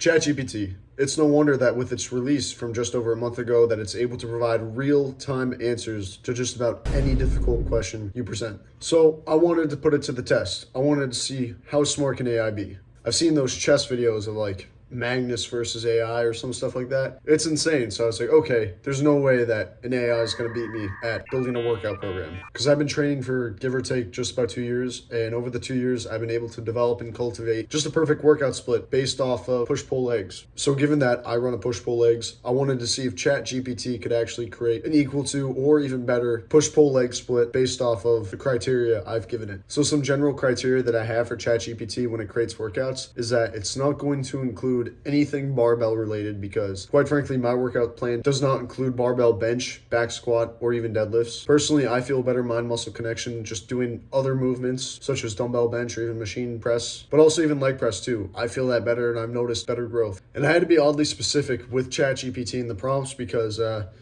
ChatGPT. It's no wonder that with its release from just over a month ago that it's able to provide real-time answers to just about any difficult question you present. So I wanted to put it to the test. I wanted to see how smart can AI be. I've seen those chess videos of like Magnus versus AI or some stuff like that. It's insane. So I was like, okay, there's no way that an AI is going to beat me at building a workout program. Because I've been training for give or take just about 2 years. And over the 2 years, I've been able to develop and cultivate just a perfect workout split based off of push-pull legs. So given that I run a push-pull legs, I wanted to see if ChatGPT could actually create an equal to or even better push-pull leg split based off of the criteria I've given it. So some general criteria that I have for ChatGPT when it creates workouts is that it's not going to include anything barbell related because quite frankly my workout plan does not include barbell bench, back squat, or even deadlifts. Personally, I feel better mind muscle connection just doing other movements such as dumbbell bench or even machine press, but also even leg press too. I feel that better and I've noticed better growth. And I had to be oddly specific with ChatGPT in the prompts because it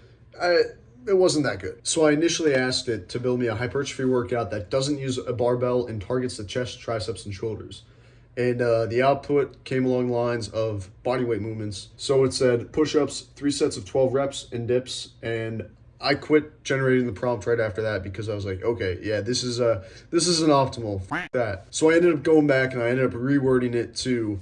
wasn't that good. So I initially asked it to build me a hypertrophy workout that doesn't use a barbell and targets the chest, triceps, and shoulders. And the output came along the lines of bodyweight movements. So it said push-ups, 3 sets of 12 reps and dips. And I quit generating the prompt right after that because I was like, okay, yeah, this is an optimal. F that. So I ended up going back and I ended up rewording it to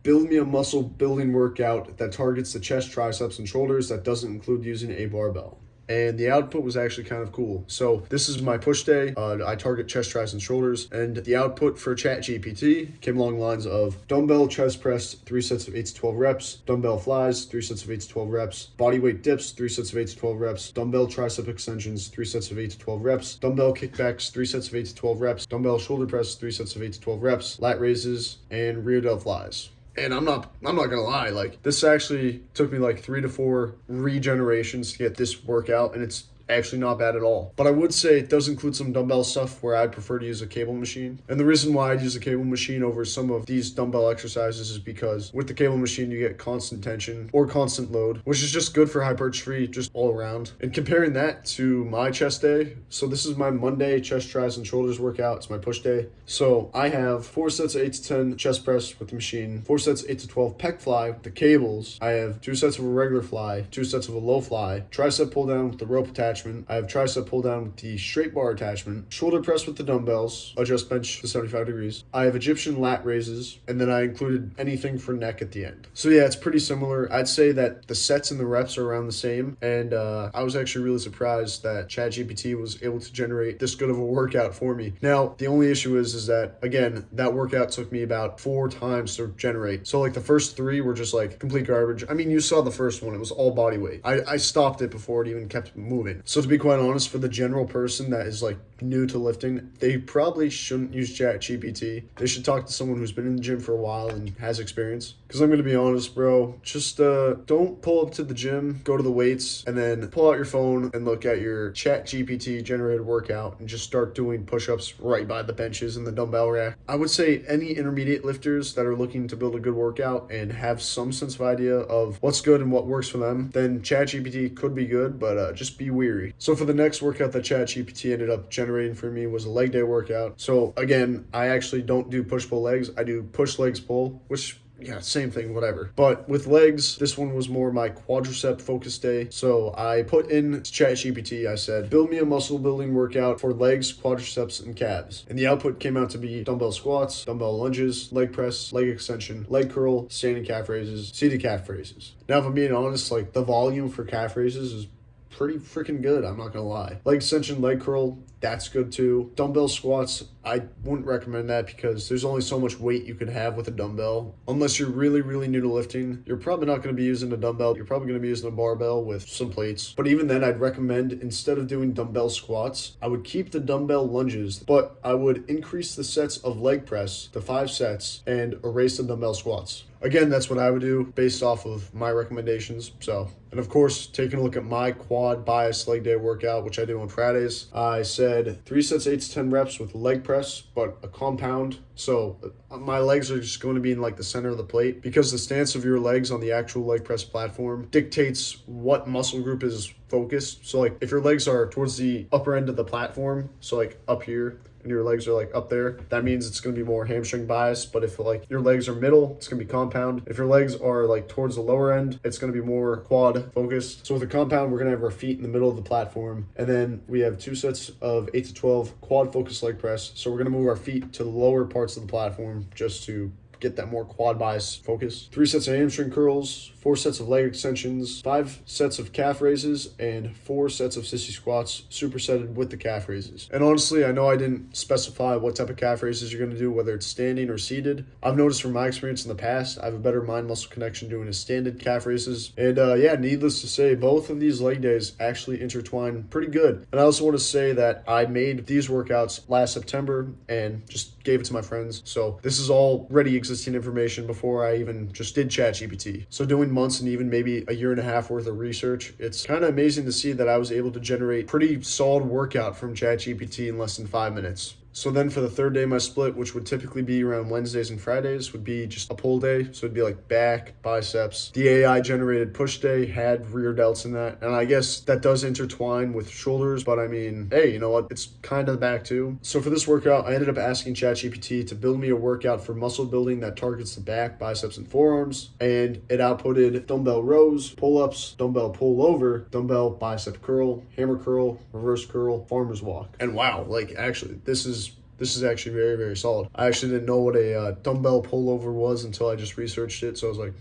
build me a muscle building workout that targets the chest, triceps, and shoulders that doesn't include using a barbell. And the output was actually kind of cool. So this is my push day. I target chest, triceps, and shoulders. And the output for ChatGPT came along the lines of dumbbell chest press, 3 sets of 8 to 12 reps, dumbbell flies, 3 sets of 8 to 12 reps, bodyweight dips, 3 sets of 8 to 12 reps, dumbbell tricep extensions, 3 sets of 8 to 12 reps, dumbbell kickbacks, 3 sets of 8 to 12 reps, dumbbell shoulder press, 3 sets of 8 to 12 reps, lat raises, and rear delt flies. And I'm not gonna lie, like this actually took me like 3 to 4 regenerations to get this workout, and it's actually not bad at all. But I would say it does include some dumbbell stuff where I'd prefer to use a cable machine. And the reason why I'd use a cable machine over some of these dumbbell exercises is because with the cable machine, you get constant tension or constant load, which is just good for hypertrophy just all around. And comparing that to my chest day, so this is my Monday chest, tris, and shoulders workout. It's my push day. So I have 4 sets of 8 to 10 chest press with the machine, 4 sets of 8 to 12 pec fly with the cables. I have 2 sets of a regular fly, 2 sets of a low fly, tricep pull down with the rope attachment. I have tricep pull down with the straight bar attachment, shoulder press with the dumbbells, adjust bench to 75 degrees. I have Egyptian lat raises, and then I included anything for neck at the end. So yeah, it's pretty similar. I'd say that the sets and the reps are around the same, and I was actually really surprised that ChatGPT was able to generate this good of a workout for me. Now, the only issue is that, again, that workout took me about 4 times to generate. So like the first 3 were just like complete garbage. I mean, you saw the first one, it was all body weight. I stopped it before it even kept moving. So to be quite honest, for the general person that is like new to lifting, they probably shouldn't use ChatGPT. They should talk to someone who's been in the gym for a while and has experience. Because I'm going to be honest, bro, just don't pull up to the gym, go to the weights, and then pull out your phone and look at your ChatGPT generated workout and just start doing push-ups right by the benches and the dumbbell rack. I would say any intermediate lifters that are looking to build a good workout and have some sense of idea of what's good and what works for them, then ChatGPT could be good, but just be weary. So for the next workout that ChatGPT ended up generating for me was a leg day workout. So again, I actually don't do push-pull legs. I do push legs pull, which yeah, same thing, whatever. But with legs, this one was more my quadricep focus day. So I put in ChatGPT, I said, build me a muscle building workout for legs, quadriceps, and calves. And the output came out to be dumbbell squats, dumbbell lunges, leg press, leg extension, leg curl, standing calf raises, seated calf raises. Now, if I'm being honest, like the volume for calf raises is pretty freaking good, I'm not gonna lie. Leg extension, leg curl, that's good too. Dumbbell squats, I wouldn't recommend that because there's only so much weight you can have with a dumbbell. Unless you're really, really new to lifting, you're probably not gonna be using a dumbbell. You're probably gonna be using a barbell with some plates. But even then, I'd recommend instead of doing dumbbell squats, I would keep the dumbbell lunges, but I would increase the sets of leg press to 5 sets and erase the dumbbell squats. Again, that's what I would do based off of my recommendations. So And of course, taking a look at my quad bias leg day workout, which I do on Fridays, I said 3 sets, 8 to 10 reps with leg press, but a compound. So my legs are just going to be in like the center of the plate, because the stance of your legs on the actual leg press platform dictates what muscle group is focused. So like if your legs are towards the upper end of the platform, so like up here, and your legs are like up there, that means it's going to be more hamstring bias. But if like your legs are middle, it's going to be compound. If your legs are like towards the lower end, it's going to be more quad focused. So with a compound, we're going to have our feet in the middle of the platform, and then we have 2 sets of 8 to 12 quad focused leg press. So we're going to move our feet to the lower parts of the platform just to get that more quad bias focus. 3 sets of hamstring curls, 4 sets of leg extensions, 5 sets of calf raises, and 4 sets of sissy squats supersetted with the calf raises. And honestly, I know I didn't specify what type of calf raises you're going to do, whether it's standing or seated. I've noticed from my experience in the past, I have a better mind muscle connection doing a standard calf raises. And yeah, needless to say, both of these leg days actually intertwine pretty good. And I also want to say that I made these workouts last September and just gave it to my friends. So this is already existing information before I even just did ChatGPT. So doing months and even maybe a year and a half worth of research, it's kind of amazing to see that I was able to generate pretty solid workout from ChatGPT in less than 5 minutes. So then for the third day, my split, which would typically be around Wednesdays and Fridays, would be just a pull day. So it'd be like back, biceps. The AI generated push day had rear delts in that. And I guess that does intertwine with shoulders, but I mean, hey, you know what? It's kind of the back too. So for this workout, I ended up asking ChatGPT to build me a workout for muscle building that targets the back, biceps, and forearms. And it outputted dumbbell rows, pull-ups, dumbbell pull-over, dumbbell bicep curl, hammer curl, reverse curl, farmer's walk. And wow, like actually, this is actually very, very solid. I actually didn't know what a dumbbell pullover was until I just researched it. So I was like,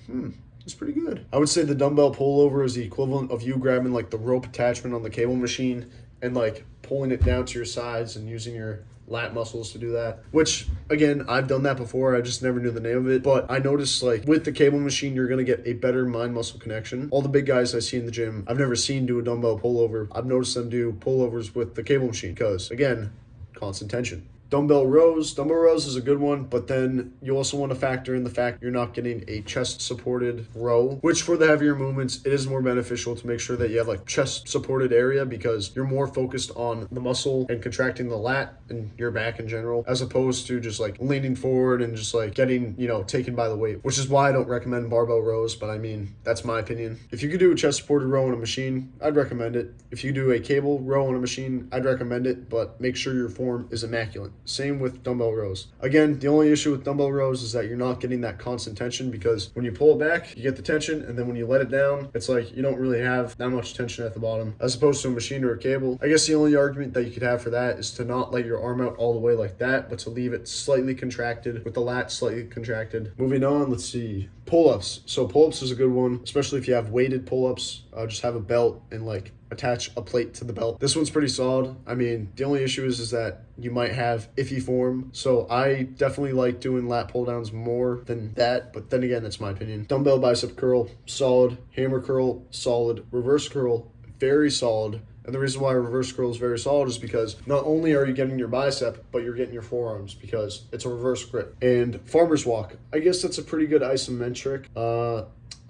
it's pretty good. I would say the dumbbell pullover is the equivalent of you grabbing like the rope attachment on the cable machine and like pulling it down to your sides and using your lat muscles to do that, which again, I've done that before. I just never knew the name of it. But I noticed like with the cable machine, you're going to get a better mind muscle connection. All the big guys I see in the gym, I've never seen do a dumbbell pullover. I've noticed them do pullovers with the cable machine because again, constant tension. Dumbbell rows is a good one, but then you also want to factor in the fact you're not getting a chest supported row, which for the heavier movements, it is more beneficial to make sure that you have like chest supported area because you're more focused on the muscle and contracting the lat and your back in general, as opposed to just like leaning forward and just like getting, taken by the weight, which is why I don't recommend barbell rows, but I mean, that's my opinion. If you could do a chest supported row on a machine, I'd recommend it. If you do a cable row on a machine, I'd recommend it, but make sure your form is immaculate. Same with dumbbell rows. Again, the only issue with dumbbell rows is that you're not getting that constant tension because when you pull it back, you get the tension, and then when you let it down, it's like you don't really have that much tension at the bottom, as opposed to a machine or a cable. I guess the only argument that you could have for that is to not let your arm out all the way like that, but to leave it slightly contracted with the lat slightly contracted. Moving on, let's see. Pull-ups. So pull-ups is a good one, especially if you have weighted pull-ups. Just have a belt and like attach a plate to the belt. This one's pretty solid. I mean, the only issue is that you might have iffy form. So I definitely like doing lat pull downs more than that. But then again, that's my opinion. Dumbbell bicep curl, solid. Hammer curl, solid. Reverse curl, very solid. And the reason why reverse curl is very solid is because not only are you getting your bicep, but you're getting your forearms because it's a reverse grip. And farmer's walk, I guess that's a pretty good isometric.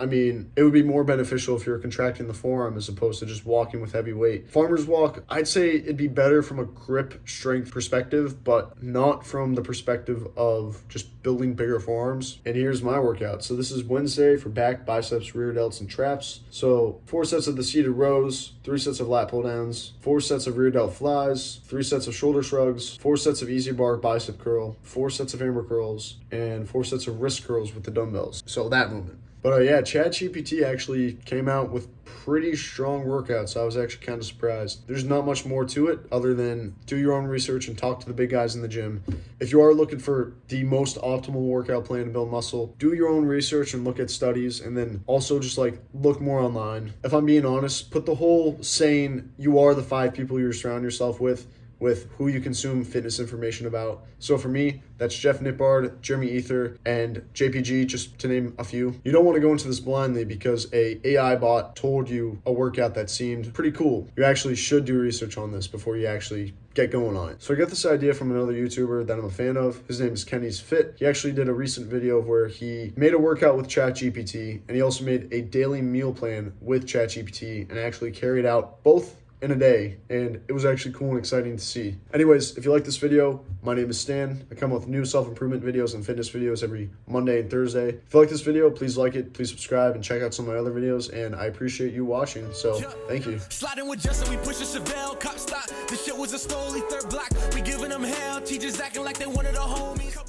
I mean, it would be more beneficial if you're contracting the forearm as opposed to just walking with heavy weight. Farmer's walk, I'd say it'd be better from a grip strength perspective, but not from the perspective of just building bigger forearms. And here's my workout. So this is Wednesday for back, biceps, rear delts, and traps. So 4 sets of the seated rows, 3 sets of lat pull downs, 4 sets of rear delt flies, 3 sets of shoulder shrugs, 4 sets of easy bar bicep curl, 4 sets of hammer curls, and 4 sets of wrist curls with the dumbbells. So that movement. But yeah, ChatGPT actually came out with pretty strong workouts. I was actually kind of surprised. There's not much more to it other than do your own research and talk to the big guys in the gym. If you are looking for the most optimal workout plan to build muscle, do your own research and look at studies, and then also just like look more online. If I'm being honest, put the whole saying you are the 5 people you surround yourself with with who you consume fitness information about. So for me, that's Jeff Nippard, Jeremy Ether, and JPG, just to name a few. You don't want to go into this blindly because a AI bot told you a workout that seemed pretty cool. You actually should do research on this before you actually get going on it. So I got this idea from another YouTuber that I'm a fan of. His name is Kenny's Fit. He actually did a recent video where he made a workout with ChatGPT, and he also made a daily meal plan with ChatGPT and actually carried out both in a day, and it was actually cool and exciting to see. Anyways, if you like this video, my name is Stan. I come up with new self-improvement videos and fitness videos every Monday and Thursday. If you like this video, please like it, please subscribe, and check out some of my other videos, and I appreciate you watching, so thank you. Sliding with Justin, we push a Chevelle, cop stop. This shit was a stoley third block. We giving them hell, teachers acting like they wanted a homie.